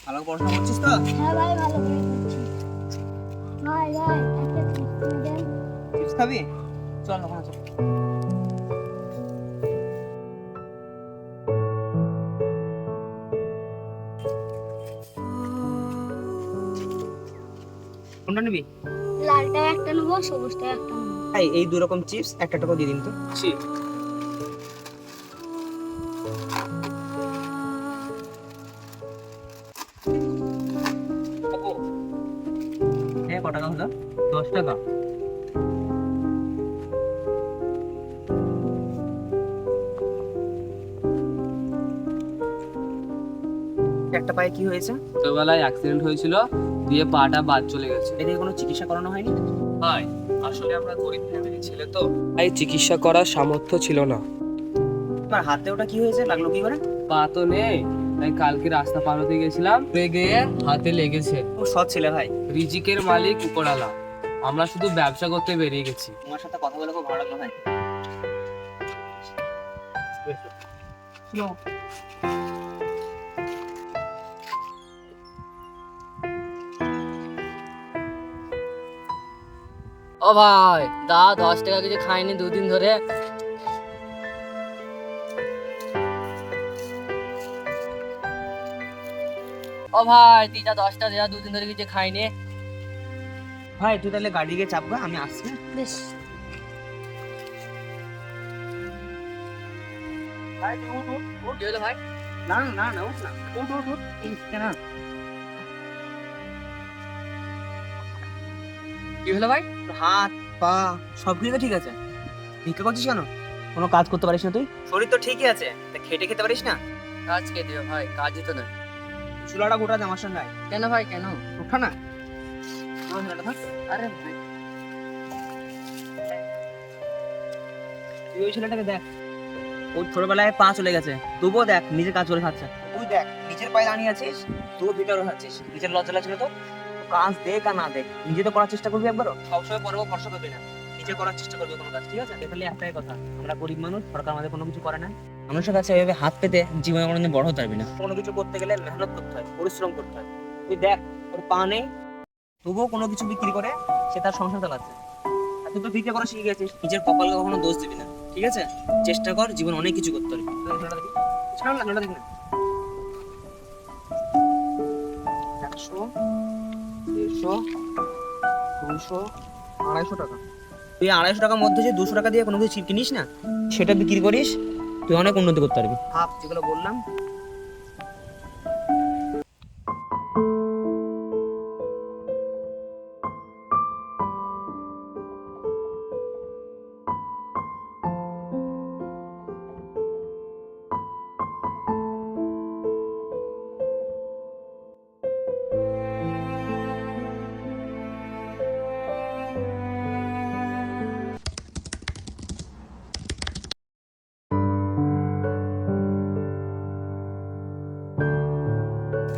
ভালো পড়াশোনা করছিস তো? হ্যাঁ ভাই, ভালো করে করছি। ভাই ভাই একটা টিপস দেন। চিপস খাবি? চল ওখানে চল। কোনটা নিবি? লালটা একটা নেবো, সবুজটা একটা নেবো। এই দুই রকম চিপস একটা টাকা দিয়ে দিন তো। হ্যাঁ, ক টাকা হলো? 10 টাকা। একটা পায়ে কি হয়েছে? ছোটবেলায় অ্যাক্সিডেন্ট হয়েছিল, দিয়ে পাটা বাদ চলে গেছে। এদের কোনো চিকিৎসা করানো হয়নি? ভাই আসলে আমরা গরিব ফ্যামিলি ছেলে তো, তাই চিকিৎসা করার সামর্থ্য ছিল না। তোমার হাতে ওটা কি হয়েছে? লাগলো কি করে? পা তো নেই, তাই কালকে রাস্তা পার হতে গেছিলাম, পড়ে গিয়ে হাতে লেগেছে। ও সৎ ছেলে ভাই। রিজিকের মালিক উপরওয়ালা, আমরা শুধু ব্যবসা করতে বেরিয়ে গেছি। তোমার সাথে কথা বলে খুব ভালো লাগলো ভাই। ও ভাই, 10 টাকা কিছু খাইনি দুদিন ধরে। ও ভাই, 10টা দেয়া, দুদিন ধরে কিছু খাইনি। ভাই তুই তাহলে গাড়ি গিয়ে চাপবা, আমি আসছি। বেশ। ভাই তুই উঠ উঠ উঠ। কি হলো ভাই? না না না উঠ না, উঠ উঠ উঠ। কেন? কি হলো ভাই? হাত পা সব কিছু তো ঠিক আছে, ভিক্ষা করছিস কেন? কোনো কাজ করতে পারিস না তুই? শরীর তো ঠিকই আছে, তা খেটে খেতে পারিস না? কাজ কে দিও ভাই, কাজই তো নাই। চুলাটা গোটা দে আমার সঙ্গে আয়। কেন ভাই, কেন? উঠা না। আমার চুলাটা ধর। আরে ভাই, তুই ওই ছেলেটাকে দেখ, ওর ছোটবেলায় পা চলে গেছে, তবুও দেখ নিজের কাজ করে খাচ্ছে। তুই দেখ নিজের পায়ে দাঁড়িয়ে আছিস, তুই ভিতরে খাচ্ছিস। নিজের লজ্জা লাগছে না তো? কাজ দেখ আর না দেখ, নিজে তো করার চেষ্টা করবি একবারও। সবসময় পরে ভরসা করবি না, নিজে করার চেষ্টা করবি কোনো কাজ, ঠিক আছে? তাহলে একটাই কথা, আমরা গরিব মানুষ, সরকার আমাদের কোনো কিছু করে না। মানুষের কাছে এভাবে হাত পেতে জীবনে কোনোদিন বড় হতে পারবি না। কোনো কিছু করতে গেলে মেহনত করতে হয়, পরিশ্রম করতে হয়। তুই দেখ ওর পা নেই, তবুও কোনো কিছু বিক্রি করে সে তার সংসার চালাচ্ছে। আর তুই তো ভিক্ষা করা শিখে গেছিস, নিজের কপালকে কখনো দোষ দিবি না, ঠিক আছে? চেষ্টা কর, জীবন অনেক কিছু করতে পারবি। ছাড় না, নোটা দেখি না। 100, 150, 200, 250 টাকা। তুই 250 টাকার মধ্যে যে 200 টাকা দিয়ে কোনো কিছু কিনিস না, সেটা বিক্রি করিস, তুই অনেক উন্নতি করতে পারবি। ভাব যেগুলো বললাম।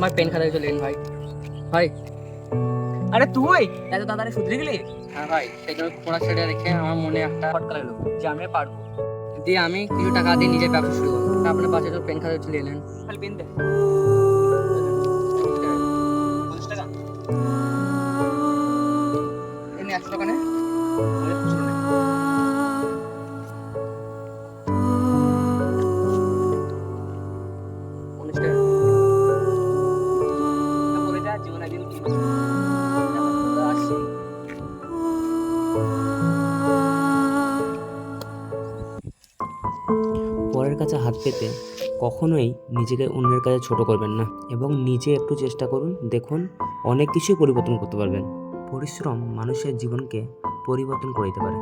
ভাই পেন খাতা চলে ভাই। ভাই আরে তুই এত তাড়াতাড়ি শুধরে গেলি? হ্যাঁ ভাই, সেগুলো পড়া ছেড়ে রেখে আমার মনে একটা ফটকা লাগলো যে আমি পারবো, দিয়ে আমি কিছু টাকা দিয়ে নিজের ব্যবসা শুরু করবো। তা আপনার পাশে তো পেন খাতা চলে এলেন। খালি পেন দে। 50 টাকা এনে 100 টাকা নে। আমাদের খুচরো নেই। বলে যা, জীবন একদিন কি আসছি। পরের কাছে হাত পেতে কখনোই নিজেকে অন্যের কাছে ছোট করবেন না, এবং নিজে একটু চেষ্টা করুন, দেখুন অনেক কিছুই পরিবর্তন করতে পারবেন। পরিশ্রম মানুষের জীবনকে পরিবর্তন করে দিতে পারে।